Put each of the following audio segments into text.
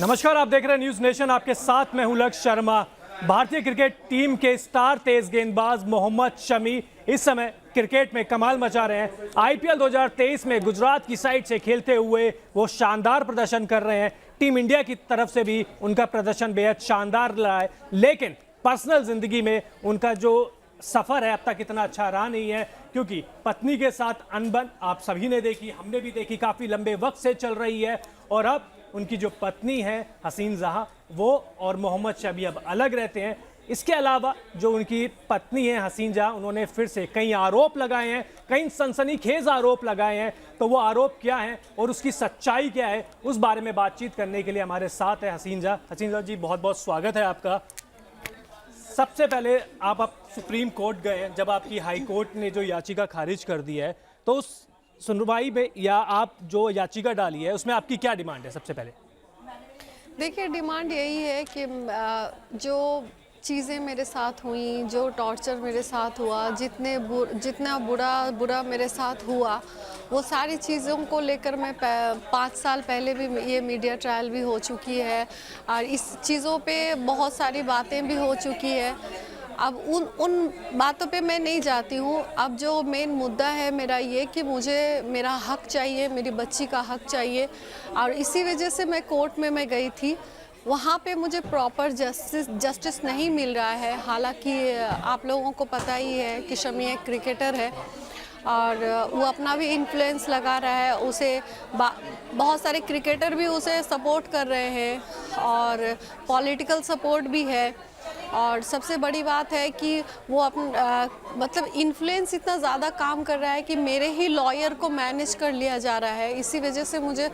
नमस्कार, आप देख रहे हैं न्यूज नेशन। आपके साथ मैं हूं लक्ष्य शर्मा। भारतीय क्रिकेट टीम के स्टार तेज गेंदबाज मोहम्मद शमी इस समय क्रिकेट में कमाल मचा रहे हैं। आईपीएल 2023 में गुजरात की साइड से खेलते हुए वो शानदार प्रदर्शन कर रहे हैं। टीम इंडिया की तरफ से भी उनका प्रदर्शन बेहद शानदार रहा है, लेकिन पर्सनल जिंदगी में उनका जो सफर है अब तक इतना अच्छा रहा नहीं है, क्योंकि पत्नी के साथ अनबन आप सभी ने देखी, हमने भी देखी, काफी लंबे वक्त से चल रही है। और अब उनकी जो पत्नी है हसीन जहां, वो और मोहम्मद शमी अब अलग रहते हैं। इसके अलावा जो उनकी पत्नी है हसीन जहां, उन्होंने फिर से कई आरोप लगाए हैं, कई सनसनीखेज आरोप लगाए हैं। तो वो आरोप क्या हैं और उसकी सच्चाई क्या है, उस बारे में बातचीत करने के लिए हमारे साथ है हसीन जहां। हसीन जहां जी, बहुत बहुत स्वागत है आपका। सबसे पहले आप सुप्रीम कोर्ट गए हैं, जब आपकी हाई कोर्ट ने जो याचिका खारिज कर दी है, तो उस सुनवाई में या आप जो याचिका डाली है उसमें आपकी क्या डिमांड है? सबसे पहले देखिए, डिमांड यही है कि जो चीज़ें मेरे साथ हुई, जो टॉर्चर मेरे साथ हुआ, जितना बुरा मेरे साथ हुआ, वो सारी चीज़ों को लेकर मैं 5 साल पहले भी ये मीडिया ट्रायल भी हो चुकी है और इस चीज़ों पे बहुत सारी बातें भी हो चुकी है। अब उन बातों पे मैं नहीं जाती हूँ। अब जो मेन मुद्दा है मेरा ये कि मुझे मेरा हक चाहिए, मेरी बच्ची का हक चाहिए, और इसी वजह से मैं कोर्ट में मैं गई थी। वहाँ पे मुझे प्रॉपर जस्टिस नहीं मिल रहा है। हालांकि आप लोगों को पता ही है कि शमी एक क्रिकेटर है और वो अपना भी इन्फ्लुएंस लगा रहा है। उसे बहुत सारे क्रिकेटर भी उसे सपोर्ट कर रहे हैं और पॉलिटिकल सपोर्ट भी है। और सबसे बड़ी बात है कि वो मतलब इन्फ्लुएंस इतना ज़्यादा काम कर रहा है कि मेरे ही लॉयर को मैनेज कर लिया जा रहा है। इसी वजह से मुझे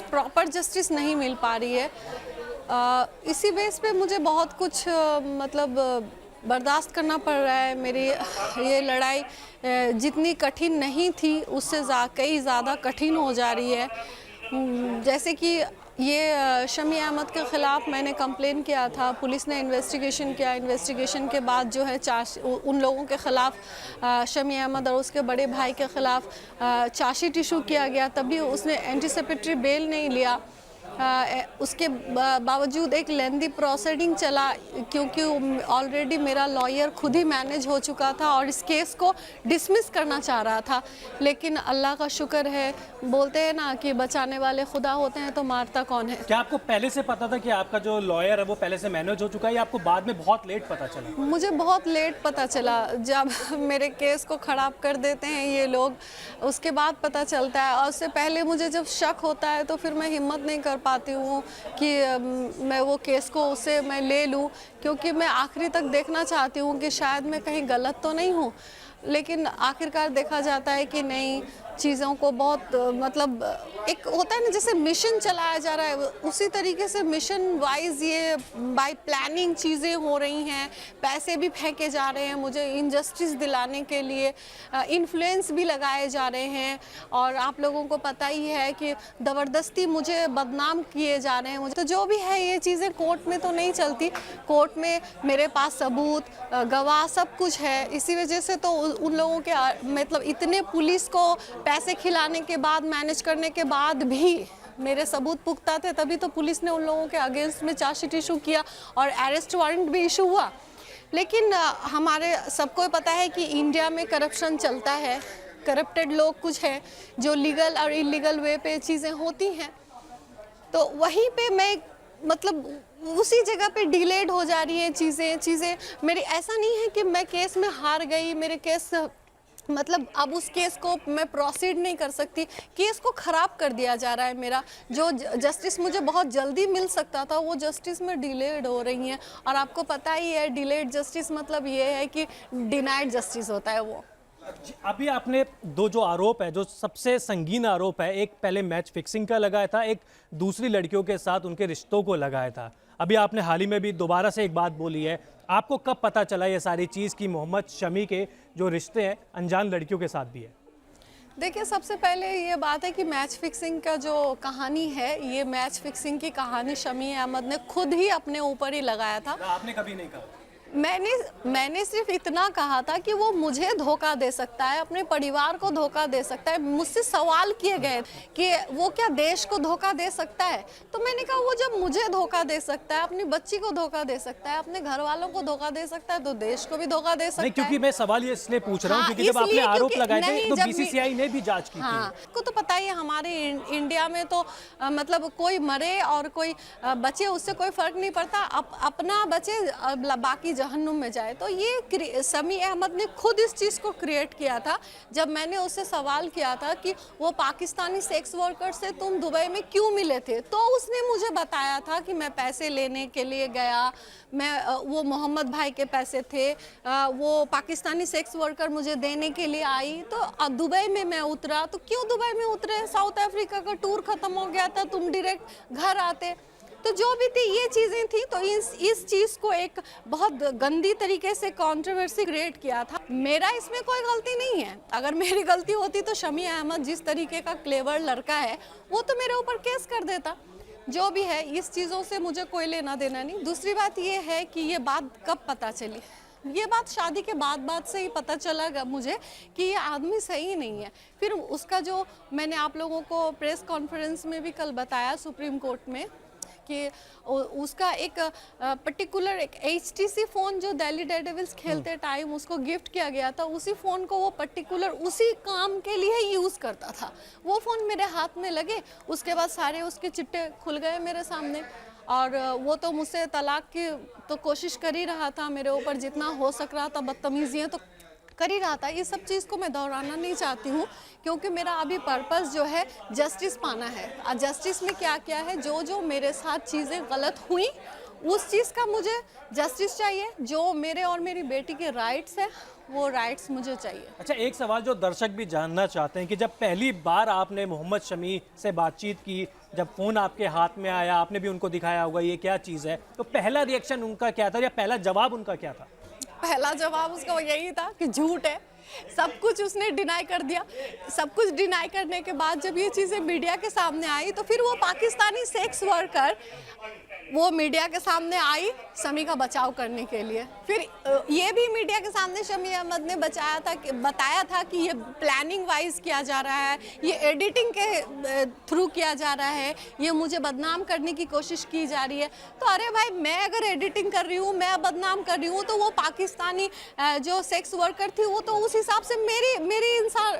प्रॉपर जस्टिस नहीं मिल पा रही है। इसी बेस पे मुझे बहुत कुछ मतलब बर्दाश्त करना पड़ रहा है। मेरी ये लड़ाई जितनी कठिन नहीं थी उससे कई ज़्यादा कठिन हो जा रही है। जैसे कि ये शमी अहमद के ख़िलाफ़ मैंने कंप्लेन किया था, पुलिस ने इन्वेस्टिगेशन किया। इन्वेस्टिगेशन के बाद जो है उन लोगों के ख़िलाफ़ शमी अहमद और उसके बड़े भाई के ख़िलाफ़ चार्जशीट इशू किया गया, तभी उसने एंटीसिपेटरी बेल नहीं लिया। उसके बावजूद एक लेंदी प्रोसीडिंग चला, क्योंकि ऑलरेडी मेरा लॉयर खुद ही मैनेज हो चुका था और इस केस को डिसमिस करना चाह रहा था। लेकिन अल्लाह का शुक्र है, बोलते हैं ना कि बचाने वाले खुदा होते हैं, तो मारता कौन है। क्या आपको पहले से पता था कि आपका जो लॉयर है वो पहले से मैनेज हो चुका है, या आपको बाद में बहुत लेट पता चला? मुझे बहुत लेट पता चला। जब मेरे केस को ख़राब कर देते हैं ये लोग, उसके बाद पता चलता है। और उससे पहले मुझे जब शक होता है तो फिर मैं हिम्मत नहीं कर पाती हूँ कि मैं वो केस को उससे मैं ले लूँ, क्योंकि मैं आखिरी तक देखना चाहती हूँ कि शायद मैं कहीं गलत तो नहीं हूँ। लेकिन आखिरकार देखा जाता है कि नहीं, चीज़ों को बहुत मतलब एक होता है ना, जैसे मिशन चलाया जा रहा है, उसी तरीके से मिशन वाइज ये बाय प्लानिंग चीज़ें हो रही हैं। पैसे भी फेंके जा रहे हैं मुझे इनजस्टिस दिलाने के लिए, इन्फ्लुएंस भी लगाए जा रहे हैं। और आप लोगों को पता ही है कि ज़बरदस्ती मुझे बदनाम किए जा रहे हैं। मुझे तो जो भी है, ये चीज़ें कोर्ट में तो नहीं चलती। कोर्ट में मेरे पास सबूत, गवाह, सब कुछ है। इसी वजह से तो उन लोगों के मतलब इतने पुलिस को पैसे खिलाने के बाद, मैनेज करने के बाद भी मेरे सबूत पुख्ता थे, तभी तो पुलिस ने उन लोगों के अगेंस्ट में चार्जशीट इशू किया और अरेस्ट वारंट भी इशू हुआ। लेकिन हमारे सबको पता है कि इंडिया में करप्शन चलता है, करप्टेड लोग कुछ हैं जो लीगल और इलीगल वे पे चीज़ें होती हैं। तो वहीं पे मैं मतलब उसी जगह पे डिलेड हो जा रही हैं चीज़ें मेरी। ऐसा नहीं है कि मैं केस में हार गई, मेरे केस मतलब अब उस केस को मैं प्रोसीड नहीं कर सकती। केस को ख़राब कर दिया जा रहा है। मेरा जो जस्टिस मुझे बहुत जल्दी मिल सकता था, वो जस्टिस में डिलेड हो रही हैं। और आपको पता ही है, डिलेड जस्टिस मतलब ये है कि डिनाइड जस्टिस होता है वो। अभी आपने दो जो आरोप है, जो सबसे संगीन आरोप है, एक पहले मैच फिक्सिंग का लगाया था, एक दूसरी लड़कियों के साथ उनके रिश्तों को लगाया था। अभी आपने हाल ही में भी दोबारा से एक बात बोली है। आपको कब पता चला ये सारी चीज़ कि मोहम्मद शमी के जो रिश्ते हैं अनजान लड़कियों के साथ भी है? देखिए, सबसे पहले ये बात है कि मैच फिक्सिंग का जो कहानी है, ये मैच फिक्सिंग की कहानी शमी अहमद ने खुद ही अपने ऊपर ही लगाया था। आपने कभी नहीं कहा? मैंने सिर्फ इतना कहा था कि वो मुझे धोखा दे सकता है, अपने परिवार को धोखा दे सकता है। मुझसे सवाल किए गए कि वो क्या देश को धोखा दे सकता है, तो मैंने कहा वो जब मुझे धोखा दे सकता है, अपनी बच्ची को धोखा दे सकता है, अपने घर वालों को धोखा दे सकता है, तो देश को भी धोखा दे सकता नहीं, है। क्योंकि मैं सवाल ये इसलिए पूछ रहा हूँ हाँ, क्योंकि जब आपने इसलिए आरोप क्योंकि लगाए थे नहीं, तो जब बीसीसीआई ने भी जांच की हाँ, थी। को तो पता ही है हमारे इंडिया में तो मतलब कोई मरे और कोई बचे उससे कोई फर्क नहीं पड़ता, अपना बचे बाकी जहन्नुम में जाए। तो ये समी अहमद ने खुद इस चीज़ को क्रिएट किया था। जब मैंने उससे सवाल किया था कि वो पाकिस्तानी सेक्स वर्कर से तुम दुबई में क्यों मिले थे, तो उसने मुझे बताया था कि मैं पैसे लेने के लिए गया, मैं वो मोहम्मद भाई के पैसे थे, वो पाकिस्तानी सेक्स वर्कर मुझे देने के लिए आई, तो दुबई में मैं उतरा। तो क्यों दुबई में उतरे, साउथ अफ्रीका का टूर खत्म हो गया था, तुम डायरेक्ट घर आते। तो जो भी थी ये चीज़ें थी, तो इस चीज़ को एक बहुत गंदी तरीके से कंट्रोवर्सी क्रिएट किया था। मेरा इसमें कोई गलती नहीं है। अगर मेरी गलती होती तो शमी अहमद जिस तरीके का क्लेवर लड़का है वो तो मेरे ऊपर केस कर देता। जो भी है, इस चीज़ों से मुझे कोई लेना देना नहीं। दूसरी बात ये है कि ये बात कब पता चली, ये बात शादी के बाद से ही पता चला मुझे कि ये आदमी सही नहीं है। फिर उसका जो मैंने आप लोगों को प्रेस कॉन्फ्रेंस में भी कल बताया सुप्रीम कोर्ट में कि उसका एक पर्टिकुलर एक HTC फ़ोन जो दिल्ली डेयरडेविल्स खेलते टाइम उसको गिफ्ट किया गया था, उसी फ़ोन को वो पर्टिकुलर उसी काम के लिए यूज़ करता था। वो फ़ोन मेरे हाथ में लगे, उसके बाद सारे उसके चिट्टे खुल गए मेरे सामने, और वो तो मुझसे तलाक की तो कोशिश कर ही रहा था, मेरे ऊपर जितना हो सक रहा था बदतमीजियाँ तो कर ही रहा था। ये सब चीज़ को मैं दोहराना नहीं चाहती हूँ क्योंकि मेरा अभी पर्पस जो है जस्टिस पाना है। और जस्टिस में क्या क्या है, जो मेरे साथ चीज़ें गलत हुई उस चीज़ का मुझे जस्टिस चाहिए। जो मेरे और मेरी बेटी के राइट्स हैं वो राइट्स मुझे चाहिए। अच्छा, एक सवाल जो दर्शक भी जानना चाहते हैं कि जब पहली बार आपने मोहम्मद शमी से बातचीत की, जब फ़ोन आपके हाथ में आया, आपने भी उनको दिखाया होगा ये क्या चीज़ है, तो पहला रिएक्शन उनका क्या था या पहला जवाब उनका क्या था? पहला जवाब उसका यही था कि झूठ है, सब कुछ उसने डिनाई कर दिया। सब कुछ डिनाई करने के बाद जब ये चीज़ें मीडिया के सामने आई तो फिर वो पाकिस्तानी सेक्स वर्कर वो मीडिया के सामने आई शमी का बचाव करने के लिए। फिर ये भी मीडिया के सामने शमी अहमद ने बताया था कि ये प्लानिंग वाइज किया जा रहा है, ये एडिटिंग के थ्रू किया जा रहा है, ये मुझे बदनाम करने की कोशिश की जा रही है। तो अरे भाई, मैं अगर एडिटिंग कर रही हूँ, मैं बदनाम कर रही हूँ, तो वो पाकिस्तानी जो सेक्स वर्कर थी वो तो उस हिसाब से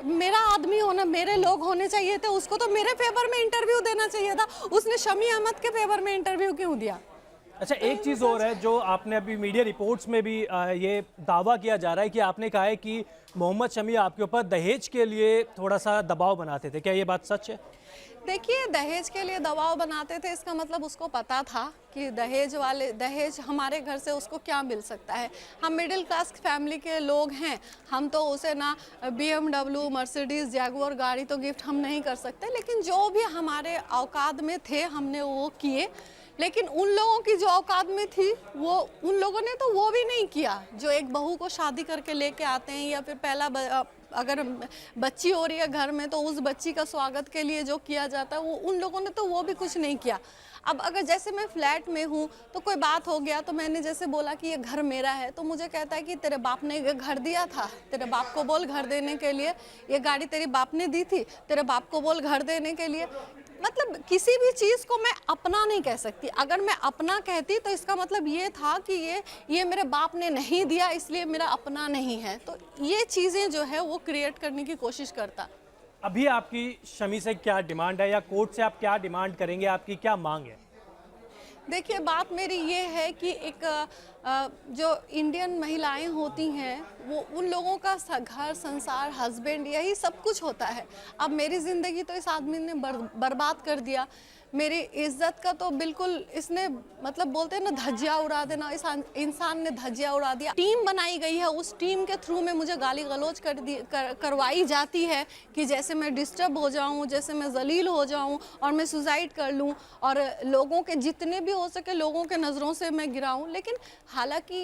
मेरा आदमी होना, मेरे लोग होने चाहिए थे, उसको तो मेरे फेवर में इंटरव्यू देना चाहिए था। उसने शमी अहमद के फेवर में इंटरव्यू क्यों दिया? अच्छा, एक चीज़ और है जो आपने अभी मीडिया रिपोर्ट्स में भी ये दावा किया जा रहा है कि आपने कहा है कि मोहम्मद शमी आपके ऊपर दहेज के लिए थोड़ा सा दबाव बनाते थे, क्या ये बात सच है? देखिए, दहेज के लिए दबाव बनाते थे इसका मतलब उसको पता था कि दहेज हमारे घर से उसको क्या मिल सकता है। हम मिडिल क्लास फैमिली के लोग हैं, हम तो उसे ना BMW, मर्सिडीज़, जैगुआर गाड़ी तो गिफ्ट हम नहीं कर सकते, लेकिन जो भी हमारे औकात में थे हमने वो किए। लेकिन उन लोगों की जो औकात में थी वो उन लोगों ने तो वो भी नहीं किया। जो एक बहू को शादी करके लेके आते हैं या फिर अगर बच्ची हो रही है घर में तो उस बच्ची का स्वागत के लिए जो किया जाता है वो उन लोगों ने तो वो भी कुछ नहीं किया। अब अगर जैसे मैं फ्लैट में हूँ तो कोई बात हो गया तो मैंने जैसे बोला कि ये घर मेरा है, तो मुझे कहता है कि तेरे बाप ने ये घर दिया था, तेरे बाप को बोल घर देने के लिए, ये गाड़ी तेरे बाप ने दी थी, तेरे बाप को बोल घर देने के लिए। मतलब किसी भी चीज़ को मैं अपना नहीं कह सकती। अगर मैं अपना कहती तो इसका मतलब ये था कि ये मेरे बाप ने नहीं दिया इसलिए मेरा अपना नहीं है। तो ये चीज़ें जो है वो क्रिएट करने की कोशिश करता। अभी आपकी शमी से क्या डिमांड है या कोर्ट से आप क्या डिमांड करेंगे, आपकी क्या मांग है? देखिए, बात मेरी ये है कि एक जो इंडियन महिलाएं होती हैं वो उन लोगों का घर संसार हस्बैंड यही सब कुछ होता है। अब मेरी ज़िंदगी तो इस आदमी ने बर्बाद कर दिया। मेरी इज्जत का तो बिल्कुल इसने मतलब बोलते हैं ना धज्जियाँ उड़ा देना, इस इंसान ने धज्जियाँ उड़ा दिया। टीम बनाई गई है, उस टीम के थ्रू में मुझे गाली गलौज करवाई जाती है कि जैसे मैं डिस्टर्ब हो जाऊं, जैसे मैं जलील हो जाऊं और मैं सुसाइड कर लूं और लोगों के जितने भी हो सके लोगों के नज़रों से मैं गिराऊं। लेकिन हालांकि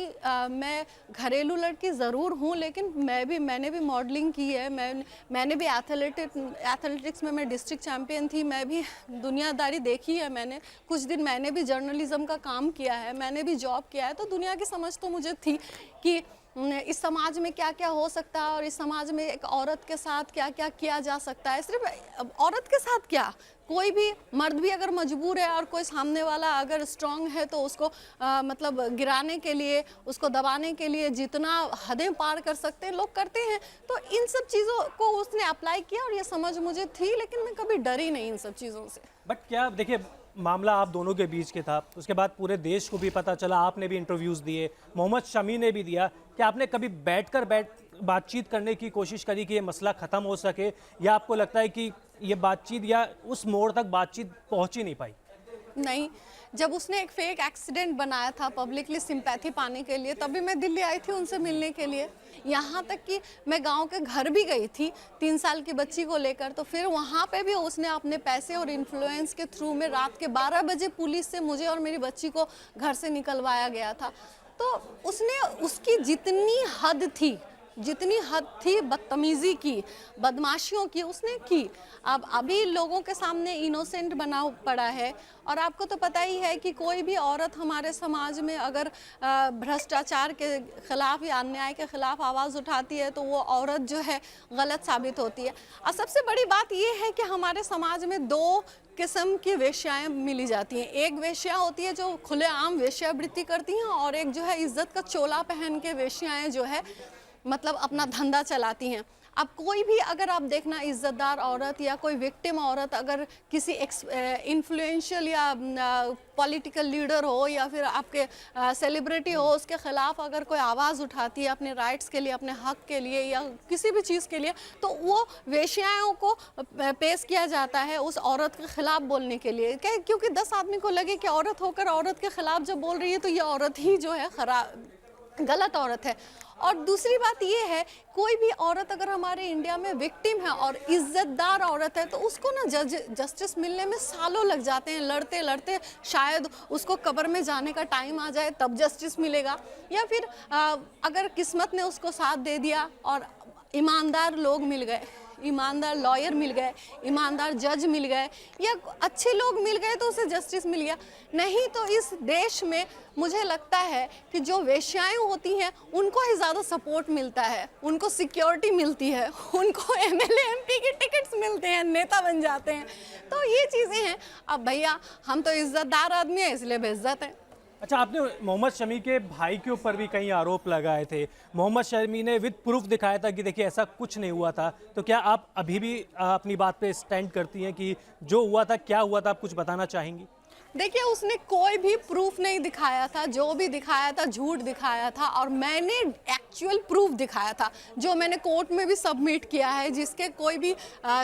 मैं घरेलू लड़की ज़रूर हूं, लेकिन मैंने भी मॉडलिंग की है, मैंने भी एथलेटिक्स में मैं डिस्ट्रिक्ट चैम्पियन थी, मैं भी दुनियादारी दुनियादारी देखी है मैंने, कुछ दिन मैंने भी जर्नलिज्म का काम किया है, मैंने भी जॉब किया है, तो दुनिया की समझ तो मुझे थी कि इस समाज में क्या क्या हो सकता है और इस समाज में एक औरत के साथ क्या क्या किया जा सकता है। सिर्फ औरत के साथ क्या, कोई भी मर्द भी अगर मजबूर है और कोई सामने वाला अगर स्ट्रांग है तो उसको मतलब गिराने के लिए, उसको दबाने के लिए जितना हदें पार कर सकते हैं लोग करते हैं। तो इन सब चीज़ों को उसने अप्लाई किया और ये समझ मुझे थी, लेकिन मैं कभी डरी नहीं इन सब चीज़ों से। बट क्या देखिए, मामला आप दोनों के बीच के था, उसके बाद पूरे देश को भी पता चला, आपने भी इंटरव्यूज़ दिए, मोहम्मद शमी ने भी दिया, कि आपने कभी बातचीत करने की कोशिश करी कि ये मसला ख़त्म हो सके, या आपको लगता है कि ये बातचीत या उस मोड़ तक बातचीत पहुंच ही नहीं पाई? नहीं, जब उसने एक फेक एक्सीडेंट बनाया था पब्लिकली सिंपैथी पाने के लिए, तभी मैं दिल्ली आई थी उनसे मिलने के लिए। यहाँ तक कि मैं गांव के घर भी गई थी 3 साल की बच्ची को लेकर, तो फिर वहाँ पे भी उसने अपने पैसे और इन्फ्लुएंस के थ्रू में रात के 12 बजे पुलिस से मुझे और मेरी बच्ची को घर से निकलवाया गया था। तो उसने उसकी जितनी हद थी बदतमीज़ी की, बदमाशियों की, उसने की। अब अभी लोगों के सामने इनोसेंट बना पड़ा है। और आपको तो पता ही है कि कोई भी औरत हमारे समाज में अगर भ्रष्टाचार के खिलाफ या अन्याय के खिलाफ आवाज़ उठाती है तो वो औरत जो है गलत साबित होती है। और सबसे बड़ी बात ये है कि हमारे समाज में 2 किस्म की वेश्याएं मिली जाती हैं। एक वेश्या होती है जो खुलेआम वेश्यावृत्ति करती हैं, और एक जो है इज्जत का चोला पहन के वेश्याएं जो है मतलब अपना धंधा चलाती हैं। अब कोई भी अगर आप देखना इज्जतदार औरत या कोई विक्टिम औरत अगर किसी इन्फ्लुएंशियल या पॉलिटिकल लीडर हो या फिर आपके सेलिब्रिटी हो, उसके ख़िलाफ़ अगर कोई आवाज़ उठाती है अपने राइट्स के लिए, अपने हक के लिए या किसी भी चीज़ के लिए, तो वो वेश्याओं को पेश किया जाता है उस औरत के ख़िलाफ़ बोलने के लिए। क्योंकि 10 आदमी को लगे कि औरत होकर औरत के ख़िलाफ़ जब बोल रही है तो ये औरत ही जो है गलत औरत है। और दूसरी बात ये है, कोई भी औरत अगर हमारे इंडिया में विक्टिम है और इज्जतदार औरत है तो उसको ना जस्टिस मिलने में सालों लग जाते हैं। लड़ते लड़ते शायद उसको कब्र में जाने का टाइम आ जाए तब जस्टिस मिलेगा, या फिर अगर किस्मत ने उसको साथ दे दिया और ईमानदार लोग मिल गए, ईमानदार लॉयर मिल गए, ईमानदार जज मिल गए या अच्छे लोग मिल गए तो उसे जस्टिस मिल गया। नहीं तो इस देश में मुझे लगता है कि जो वेश्याएं होती हैं उनको ही ज़्यादा सपोर्ट मिलता है, उनको सिक्योरिटी मिलती है, उनको एमएलए एमपी के टिकट्स मिलते हैं, नेता बन जाते हैं। तो ये चीज़ें हैं। अब भैया हम तो इज्जतदार आदमी हैं इसलिए बेइज्जत हैं। अच्छा, आपने मोहम्मद शमी के भाई के ऊपर भी कई आरोप लगाए थे। मोहम्मद शमी ने विद प्रूफ दिखाया था कि देखिए ऐसा कुछ नहीं हुआ था। तो क्या आप अभी भी अपनी बात पे स्टैंड करती हैं कि जो हुआ था क्या हुआ था, आप कुछ बताना चाहेंगी? देखिए, उसने कोई भी प्रूफ नहीं दिखाया था, जो भी दिखाया था झूठ दिखाया था, और मैंने एक्चुअल प्रूफ दिखाया था जो मैंने कोर्ट में भी सबमिट किया है, जिसके कोई भी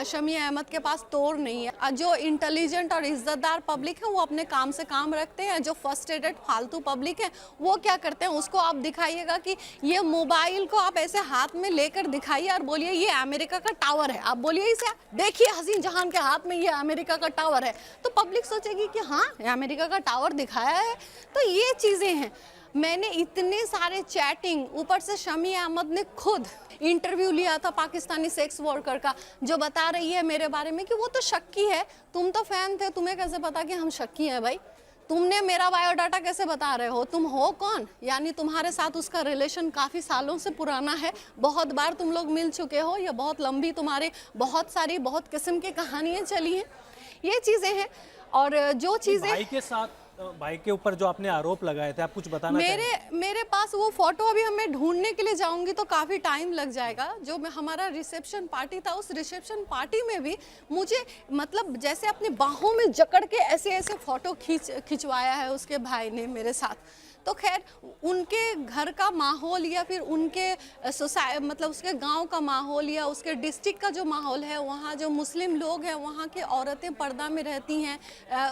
शमी अहमद के पास तोड़ नहीं है। जो इंटेलिजेंट और इज्जतदार पब्लिक है वो अपने काम से काम रखते हैं, जो फर्स्ट्रेटेड फालतू पब्लिक है वो क्या करते हैं, उसको आप दिखाइएगा कि ये मोबाइल को आप ऐसे हाथ में लेकर दिखाइए और बोलिए ये अमेरिका का टावर है, आप बोलिए इसे देखिए हसीन जहान के हाथ में ये अमेरिका का टावर है, तो पब्लिक सोचेगी कि हाँ अमेरिका का टावर दिखाया है। तो ये चीज़ें हैं। मैंने इतने सारे चैटिंग, ऊपर से शमी अहमद ने खुद इंटरव्यू लिया था पाकिस्तानी सेक्स वर्कर का, जो बता रही है मेरे बारे में कि वो तो शक्की है। तुम तो फैन थे, तुम्हें कैसे पता कि हम शक्की हैं भाई? तुमने मेरा बायोडाटा कैसे बता रहे हो? तुम हो कौन? यानी तुम्हारे साथ उसका रिलेशन काफ़ी सालों से पुराना है, बहुत बार तुम लोग मिल चुके हो, या बहुत लंबी तुम्हारे बहुत किस्म की कहानियाँ चली हैं। ये चीज़ें हैं। और जो चीज़ें भाई के साथ, भाई के ऊपर जो आपने आरोप लगाए थे, आप कुछ बताना चाहेंगे? मेरे पास वो फोटो अभी हमें ढूंढने के लिए जाऊंगी तो काफ़ी टाइम लग जाएगा। जो हमारा रिसेप्शन पार्टी था, उस रिसेप्शन पार्टी में भी मुझे मतलब जैसे अपनी बाहों में जकड़ के ऐसे ऐसे फोटो खिंचवाया है उसके भाई ने मेरे साथ। तो खैर उनके घर का माहौल या फिर उनके मतलब उसके गांव का माहौल या उसके डिस्ट्रिक्ट का जो माहौल है, वहाँ जो मुस्लिम लोग हैं वहाँ की औरतें पर्दा में रहती हैं,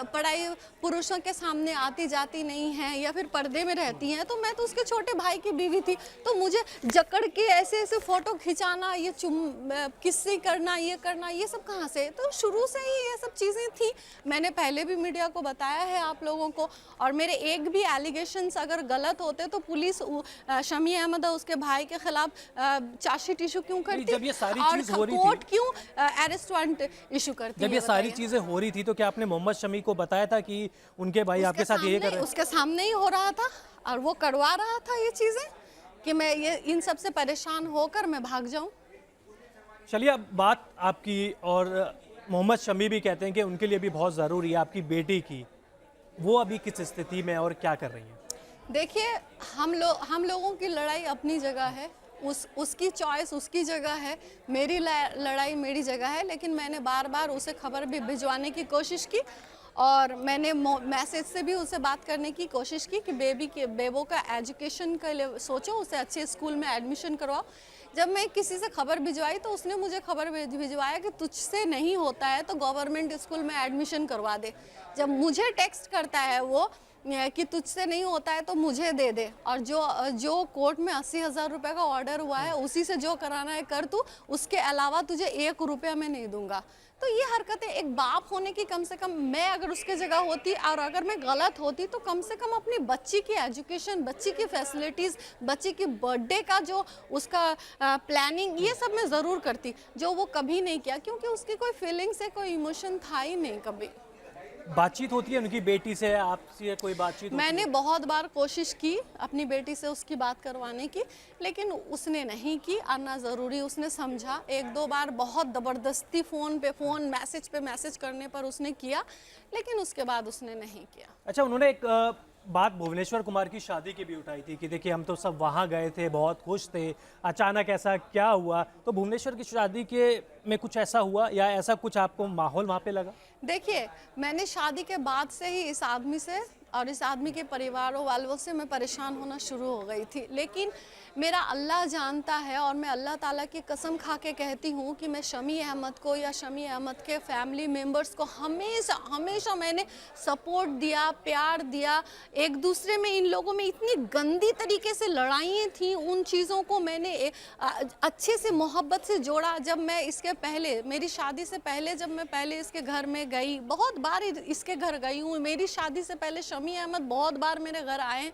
पढ़ाई पुरुषों के सामने आती जाती नहीं हैं या फिर पर्दे में रहती हैं। तो मैं तो उसके छोटे भाई की बीवी थी, तो मुझे जकड़ के ऐसे ऐसे फ़ोटो खिंचाना, ये किस्सी करना, ये करना, ये सब कहाँ से? तो शुरू से ही ये सब चीज़ें थी। मैंने पहले भी मीडिया को बताया है आप लोगों को, और मेरे एक भी एलिगेशंस अगर गलत होते तो पुलिस शमी अहमद और उसके भाई के खिलाफ चार्जशीट इशू क्यों करती? जब ये सारी और चीज हो रही कोर्ट थी, क्यों अरेस्ट वारंट इशू करती? जब ये सारी चीजें हो रही थी तो क्या आपने मोहम्मद शमी को बताया था कि उनके भाई आपके साथ ये कर रहे हैं? उसके सामने ही हो रहा था और वो करवा रहा था ये चीजें कि मैं ये इन सब से परेशान होकर मैं भाग जाऊं। चलिए, अब बात आपकी, और मोहम्मद शमी भी कहते हैं कि उनके लिए भी बहुत ज़रूरी है आपकी बेटी की, वो अभी किस स्थिति में और क्या कर रही हैं? देखिए, हम लोगों की लड़ाई अपनी जगह है, उसकी चॉइस उसकी जगह है, मेरी लड़ाई मेरी जगह है, लेकिन मैंने बार बार उसे खबर भी भिजवाने की कोशिश की और मैंने मैसेज से भी उसे बात करने की कोशिश की कि बेबो का एजुकेशन के लिए सोचो, उसे अच्छे स्कूल में एडमिशन करवाओ। जब मैं किसी से खबर भिजवाई तो उसने मुझे खबर भिजवाया कि तुझसे नहीं होता है तो गवर्नमेंट स्कूल में एडमिशन करवा दे। जब मुझे टेक्स्ट करता है वो कि तुझसे नहीं होता है तो मुझे दे दे, और जो कोर्ट में 80,000 रुपये का ऑर्डर हुआ है उसी से जो कराना है कर तू, उसके अलावा तुझे 1 रुपया मैं नहीं दूंगा। तो ये हरकतें एक बाप होने की, कम से कम मैं अगर उसके जगह होती और अगर मैं गलत होती तो कम से कम अपनी बच्ची की एजुकेशन, बच्ची की फैसिलिटीज़, बच्ची की बर्थडे का जो उसका प्लानिंग, ये सब मैं ज़रूर करती, जो वो कभी नहीं किया, क्योंकि उसकी कोई फीलिंग्स है, कोई इमोशन था ही नहीं कभी। बातचीत होती है उनकी बेटी से, आपसे कोई बातचीत? मैंने बहुत बार कोशिश की अपनी बेटी से उसकी बात करवाने की, लेकिन उसने नहीं की और ना ज़रूरी उसने समझा। 1-2 बार बहुत ज़बरदस्ती फ़ोन मैसेज पे मैसेज करने पर उसने किया, लेकिन उसके बाद उसने नहीं किया। अच्छा, उन्होंने एक बात भुवनेश्वर कुमार की शादी की भी उठाई थी कि देखिए हम तो सब वहाँ गए थे, बहुत खुश थे, अचानक ऐसा क्या हुआ? तो भुवनेश्वर की शादी के में कुछ ऐसा हुआ या ऐसा कुछ आपको माहौल वहाँ पे लगा? देखिए, मैंने शादी के बाद से ही इस आदमी से और इस आदमी के परिवारों वालों से मैं परेशान होना शुरू हो गई थी, लेकिन मेरा अल्लाह जानता है और मैं अल्लाह ताला की कसम खा के कहती हूँ कि मैं शमी अहमद को या शमी अहमद के फैमिली मेम्बर्स को हमेशा मैंने सपोर्ट दिया, प्यार दिया। एक दूसरे में इन लोगों में इतनी गंदी तरीके से लड़ाइयाँ थी, उन चीज़ों को मैंने अच्छे से मोहब्बत से जोड़ा। जब मैं इसके पहले, मेरी शादी से पहले, जब मैं पहले इसके घर में गई, बहुत बार इसके घर गई हूँ, मेरी शादी से पहले शमी अहमद बहुत बार मेरे घर आए,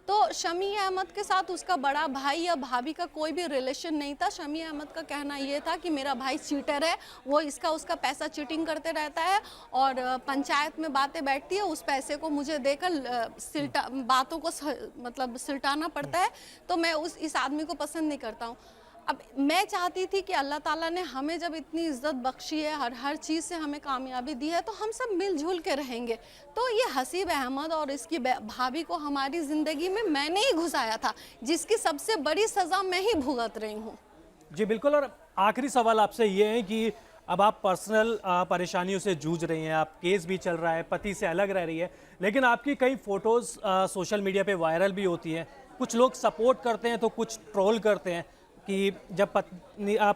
तो शमी अहमद के साथ उसका बड़ा भाई या भाभी का कोई भी रिलेशन नहीं था। शमी अहमद का कहना ये था कि मेरा भाई चीटर है, वो उसका पैसा चीटिंग करते रहता है और पंचायत में बातें बैठती है, उस पैसे को मुझे देकर बातों को मतलब सिलटाना पड़ता है, तो मैं इस आदमी को पसंद नहीं करता हूँ। अब मैं चाहती थी कि अल्लाह ताला ने हमें जब इतनी इज्जत बख्शी है, हर चीज़ से हमें कामयाबी दी है, तो हम सब मिलजुल के रहेंगे। तो ये हसीब अहमद और इसकी भाभी को हमारी ज़िंदगी में मैंने ही घुसाया था, जिसकी सबसे बड़ी सज़ा मैं ही भुगत रही हूँ। जी बिल्कुल, और आखिरी सवाल आपसे ये है कि अब आप पर्सनल परेशानियों से जूझ रही हैं, आप केस भी चल रहा है, पति से अलग रह रही है, लेकिन आपकी कई फ़ोटोज़ सोशल मीडिया पे वायरल भी होती हैं। कुछ लोग सपोर्ट करते हैं तो कुछ ट्रोल करते हैं कि जब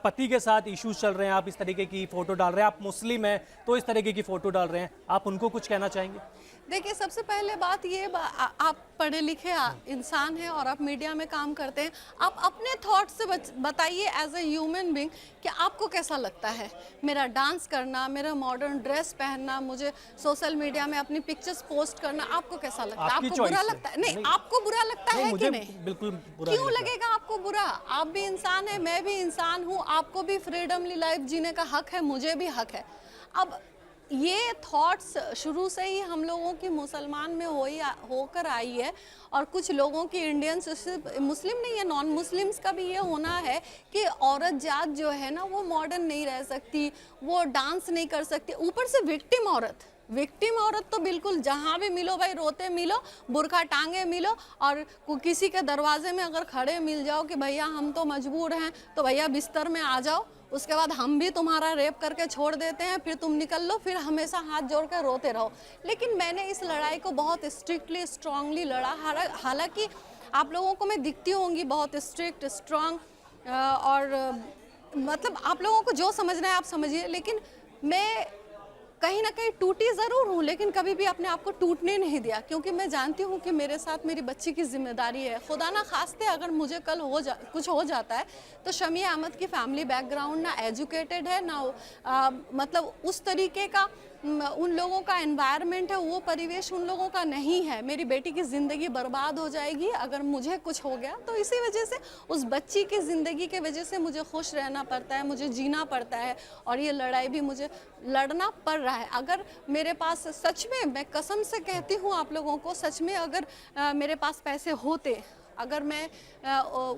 पति के साथ इश्यूज चल रहे हैं, आप इस तरीके की फ़ोटो डाल रहे हैं, आप मुस्लिम हैं तो इस तरीके की फ़ोटो डाल रहे हैं, आप उनको कुछ कहना चाहेंगे? देखिए, सबसे पहले बात ये, आप पढ़े लिखे इंसान हैं और आप मीडिया में काम करते हैं, आप अपने थॉट से बताइए एज ए ह्यूमन बीइंग कि आपको कैसा लगता है मेरा डांस करना, मेरा मॉडर्न ड्रेस पहनना, मुझे सोशल मीडिया में अपनी पिक्चर्स पोस्ट करना, आपको कैसा लगता है? आपको बुरा लगता है? नहीं, आपको बुरा लगता है कि नहीं? बिल्कुल बुरा क्यों लगेगा आपको बुरा? आप भी इंसान है, मैं भी इंसान हूँ, आपको भी फ्रीडमली लाइफ जीने का हक है, मुझे भी हक है। अब ये थॉट्स शुरू से ही हम लोगों की मुसलमान में होकर आई है, और कुछ लोगों की, इंडियंस, सिर्फ मुस्लिम नहीं है, नॉन मुस्लिम्स का भी ये होना है कि औरत जात जो है ना वो मॉडर्न नहीं रह सकती, वो डांस नहीं कर सकती। ऊपर से विक्टिम औरत तो बिल्कुल जहाँ भी मिलो भाई, रोते मिलो, बुरखा टांगे मिलो, और किसी के दरवाजे में अगर खड़े मिल जाओ कि भैया हम तो मजबूर हैं, तो भैया बिस्तर में आ जाओ, उसके बाद हम भी तुम्हारा रेप करके छोड़ देते हैं, फिर तुम निकल लो, फिर हमेशा हाथ जोड़ कर रोते रहो। लेकिन मैंने इस लड़ाई को बहुत स्ट्रिक्टली, स्ट्रांगली लड़ा। हालांकि आप लोगों को मैं दिखती होंगी बहुत स्ट्रिक्ट, स्ट्रांग, और मतलब आप लोगों को जो समझना है आप समझिए, लेकिन मैं कहीं ना कहीं टूटी ज़रूर हूँ, लेकिन कभी भी अपने आप को टूटने नहीं दिया, क्योंकि मैं जानती हूँ कि मेरे साथ मेरी बच्ची की जिम्मेदारी है। खुदा ना खास्ते अगर मुझे कल कुछ हो जाता है तो शमी अहमद की फैमिली बैकग्राउंड ना एजुकेटेड है, ना मतलब उस तरीके का उन लोगों का एनवायरनमेंट है, वो परिवेश उन लोगों का नहीं है। मेरी बेटी की ज़िंदगी बर्बाद हो जाएगी अगर मुझे कुछ हो गया। तो इसी वजह से उस बच्ची की ज़िंदगी के वजह से मुझे खुश रहना पड़ता है, मुझे जीना पड़ता है, और ये लड़ाई भी मुझे लड़ना पड़ रहा है। अगर मेरे पास सच में, मैं कसम से कहती हूँ आप लोगों को, सच में अगर मेरे पास पैसे होते, अगर मैं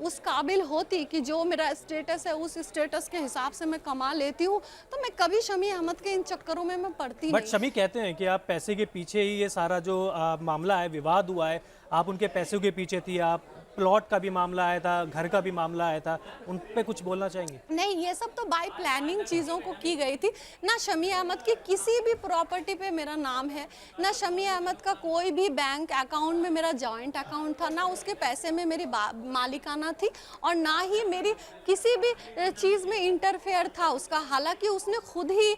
उस काबिल होती कि जो मेरा स्टेटस है उस स्टेटस के हिसाब से मैं कमा लेती हूँ, तो मैं कभी शमी अहमद के इन चक्करों में मैं पड़ती बट नहीं। शमी कहते हैं कि आप पैसे के पीछे ही ये सारा जो मामला है, विवाद हुआ है, आप उनके पैसों के पीछे थी, आप प्लॉट का भी मामला आया था, घर का भी मामला आया था, उन पे कुछ बोलना चाहेंगे? नहीं, ये सब तो बाय प्लानिंग चीज़ों को की गई थी। ना शमी अहमद की किसी भी प्रॉपर्टी पे मेरा नाम है, ना शमी अहमद का कोई भी बैंक अकाउंट में मेरा जॉइंट अकाउंट था, ना उसके पैसे में मेरी मालिकाना थी, और ना ही मेरी किसी भी चीज़ में इंटरफेयर था उसका। हालांकि उसने खुद ही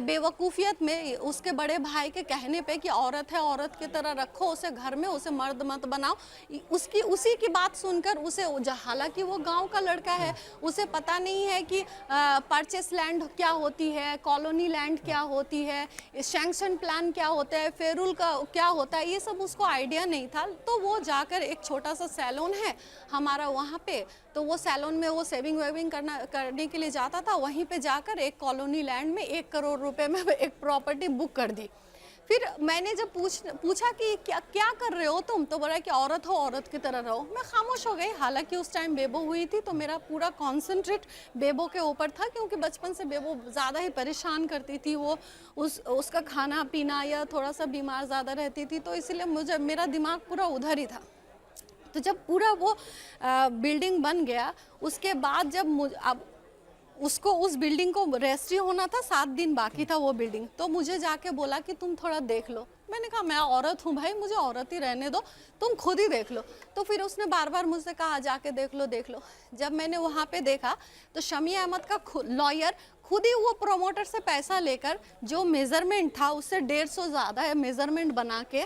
बेवकूफ़ियत में उसके बड़े भाई के कहने पे कि औरत है, औरत की तरह रखो उसे घर में, उसे मर्द मत बनाओ, उसी की बात सुनकर उसे, हालांकि वो गांव का लड़का है, उसे पता नहीं है कि परचेस लैंड क्या होती है, कॉलोनी लैंड क्या होती है, सैंक्शन प्लान क्या होता है, फेरुल का क्या होता है, ये सब उसको आइडिया नहीं था। तो वो जाकर, एक छोटा सा सैलून है हमारा वहाँ पे, तो वो सैलून में वो सेविंग वेविंग करने के लिए जाता था, वहीं पे जाकर एक कॉलोनी लैंड में 1 करोड़ रुपए में एक प्रॉपर्टी बुक कर दी। फिर मैंने जब पूछा कि क्या कर रहे हो तुम, तो बोला कि औरत हो, औरत की तरह रहो। मैं खामोश हो गई। हालांकि उस टाइम बेबो हुई थी, तो मेरा पूरा कॉन्सेंट्रेट बेबो के ऊपर था, क्योंकि बचपन से बेबो ज़्यादा ही परेशान करती थी। वो उसका खाना पीना, या थोड़ा सा बीमार ज़्यादा रहती थी, तो इसलिए मेरा दिमाग पूरा उधर ही था। तो जब पूरा वो बिल्डिंग बन गया, उसके बाद जब अब उसको, उस बिल्डिंग को रजिस्ट्री होना था, 7 दिन बाकी था वो बिल्डिंग, तो मुझे जाके बोला कि तुम थोड़ा देख लो। मैंने कहा मैं औरत हूँ भाई, मुझे औरत ही रहने दो, तुम खुद ही देख लो। तो फिर उसने बार बार मुझसे कहा जाके देख लो देख लो। जब मैंने वहाँ पे देखा, तो शमी अहमद का लॉयर खुद ही वो प्रमोटर से पैसा लेकर, जो मेज़रमेंट था उससे 150 ज़्यादा है मेज़रमेंट बना के,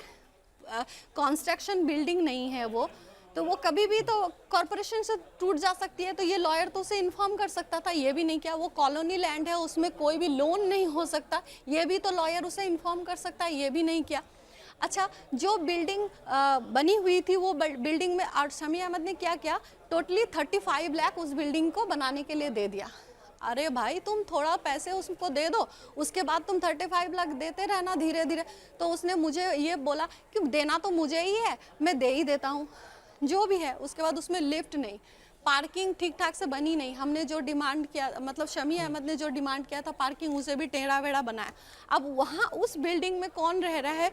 कंस्ट्रक्शन बिल्डिंग नहीं है वो, तो वो कभी भी तो कॉरपोरेशन से टूट जा सकती है, तो ये लॉयर तो उसे इन्फॉर्म कर सकता था, ये भी नहीं किया। वो कॉलोनी लैंड है, उसमें कोई भी लोन नहीं हो सकता, ये भी तो लॉयर उसे इन्फॉर्म कर सकता है, ये भी नहीं किया। अच्छा, जो बिल्डिंग बनी हुई थी, वो बिल्डिंग में शमी अहमद ने क्या किया, टोटली 35 लाख उस बिल्डिंग को बनाने के लिए दे दिया। अरे भाई, तुम थोड़ा पैसे उसको दे दो, उसके बाद तुम 35 लाख देते रहना धीरे धीरे। तो उसने मुझे ये बोला कि देना तो मुझे ही है, मैं दे ही देता हूँ जो भी है। उसके बाद उसमें लिफ्ट नहीं, पार्किंग ठीक ठाक से बनी नहीं। हमने जो डिमांड किया, मतलब शमी अहमद ने जो डिमांड किया था पार्किंग, उसे भी टेढ़ा वेढ़ा बनाया। अब वहाँ उस बिल्डिंग में कौन रह रहा है?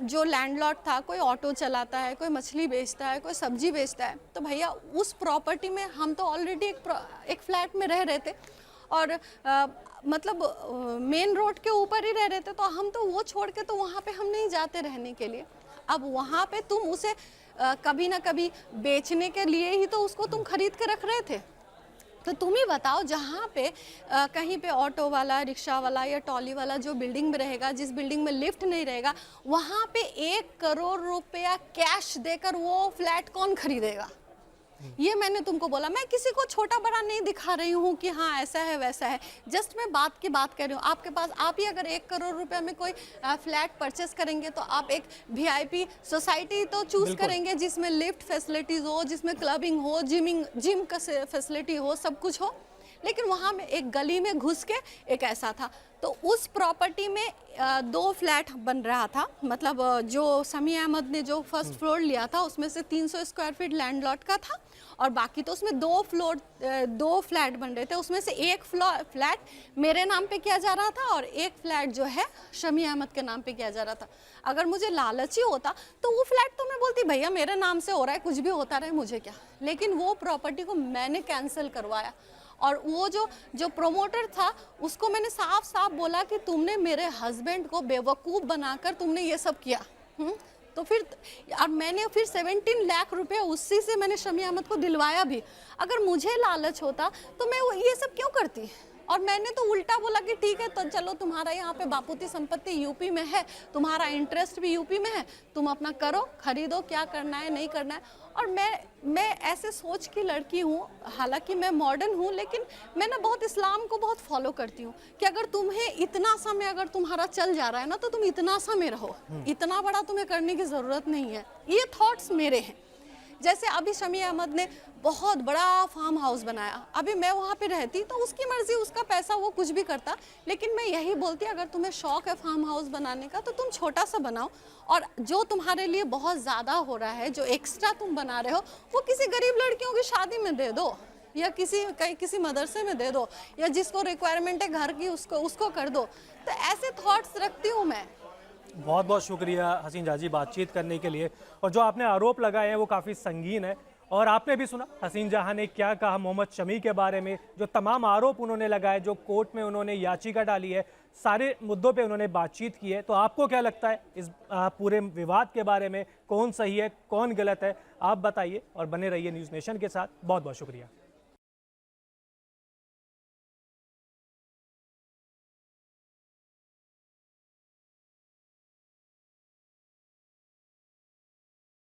जो लैंडलॉर्ड था, कोई ऑटो चलाता है, कोई मछली बेचता है, कोई सब्जी बेचता है। तो भैया उस प्रॉपर्टी में हम तो ऑलरेडी एक फ्लैट में रह रहे थे, और मतलब मेन रोड के ऊपर ही रह रहे थे, तो हम तो वो छोड़ के तो वहाँ पे हम नहीं जाते रहने के लिए। अब वहाँ पे तुम उसे कभी ना कभी बेचने के लिए ही तो उसको तुम खरीद के रख रहे थे। तो तुम ही बताओ, जहाँ पे कहीं पे ऑटो वाला, रिक्शा वाला या ट्रॉली वाला जो बिल्डिंग में रहेगा, जिस बिल्डिंग में लिफ्ट नहीं रहेगा, वहाँ पे 1 करोड़ रुपया कैश देकर वो फ्लैट कौन खरीदेगा? ये मैंने तुमको बोला। मैं किसी को छोटा बड़ा नहीं दिखा रही हूँ कि हाँ ऐसा है वैसा है, जस्ट मैं बात की बात कर रही हूँ। आपके पास, आप ही अगर 1 करोड़ रुपए में कोई फ्लैट परचेस करेंगे, तो आप एक VIP सोसाइटी तो चूज करेंगे जिसमें लिफ्ट फैसिलिटीज हो, जिसमें क्लबिंग हो, जिम का फैसिलिटी हो, सब कुछ हो। लेकिन वहाँ में एक गली में घुस के एक ऐसा था। तो उस प्रॉपर्टी में 2 फ्लैट बन रहा था, मतलब जो शमी अहमद ने जो फर्स्ट फ्लोर लिया था, उसमें से 300 स्क्वायर फीट लैंडलॉट का था, और बाकी तो उसमें 2 फ्लैट बन रहे थे। उसमें से एक फ्लैट मेरे नाम पे किया जा रहा था, और एक फ्लैट जो है शमी अहमद के नाम पे किया जा रहा था। अगर मुझे लालची होता तो वो फ्लैट तो मैं बोलती भैया मेरे नाम से हो रहा है, कुछ भी होता रहे, मुझे क्या। लेकिन वो प्रॉपर्टी को मैंने कैंसिल करवाया, और वो जो प्रमोटर था उसको मैंने साफ साफ बोला कि तुमने मेरे हस्बैंड को बेवकूफ़ बनाकर तुमने ये सब किया। तो फिर, और मैंने फिर 17 लाख रुपए उसी से मैंने शमी अहमद को दिलवाया भी। अगर मुझे लालच होता तो मैं ये सब क्यों करती? और मैंने तो उल्टा बोला कि ठीक है, तो चलो तुम्हारा यहाँ पे बापूती संपत्ति यूपी में है, तुम्हारा इंटरेस्ट भी यूपी में है, तुम अपना करो, खरीदो, क्या करना है नहीं करना है। और मैं ऐसे सोच की लड़की हूँ, हालांकि मैं मॉडर्न हूँ, लेकिन मैं ना बहुत इस्लाम को बहुत फॉलो करती हूँ कि अगर तुम्हें इतना सा में अगर तुम्हारा चल जा रहा है ना, तो तुम इतना सा में रहो, इतना बड़ा तुम्हें करने की ज़रूरत नहीं है। ये थॉट्स मेरे हैं। जैसे अभी शमी अहमद ने बहुत बड़ा फार्म हाउस बनाया, अभी मैं वहाँ पे रहती तो उसकी मर्जी, उसका पैसा, वो कुछ भी करता, लेकिन मैं यही बोलती अगर तुम्हें शौक है फार्म हाउस बनाने का तो तुम छोटा सा बनाओ, और जो तुम्हारे लिए बहुत ज़्यादा हो रहा है, जो एक्स्ट्रा तुम बना रहे हो, वो किसी गरीब लड़कियों की शादी में दे दो, या किसी मदरसे में दे दो, या जिसको रिक्वायरमेंट है घर की उसको कर दो। तो ऐसे थॉट्स रखती हूँ मैं। बहुत बहुत शुक्रिया हसीन जाजी बातचीत करने के लिए। और जो आपने आरोप लगाए हैं वो काफ़ी संगीन है, और आपने भी सुना हसीन जहां ने क्या कहा मोहम्मद शमी के बारे में, जो तमाम आरोप उन्होंने लगाए, जो कोर्ट में उन्होंने याचिका डाली है, सारे मुद्दों पे उन्होंने बातचीत की है। तो आपको क्या लगता है इस पूरे विवाद के बारे में, कौन सही है कौन गलत है, आप बताइए और बने रहिए न्यूज़ नेशन के साथ। बहुत बहुत शुक्रिया।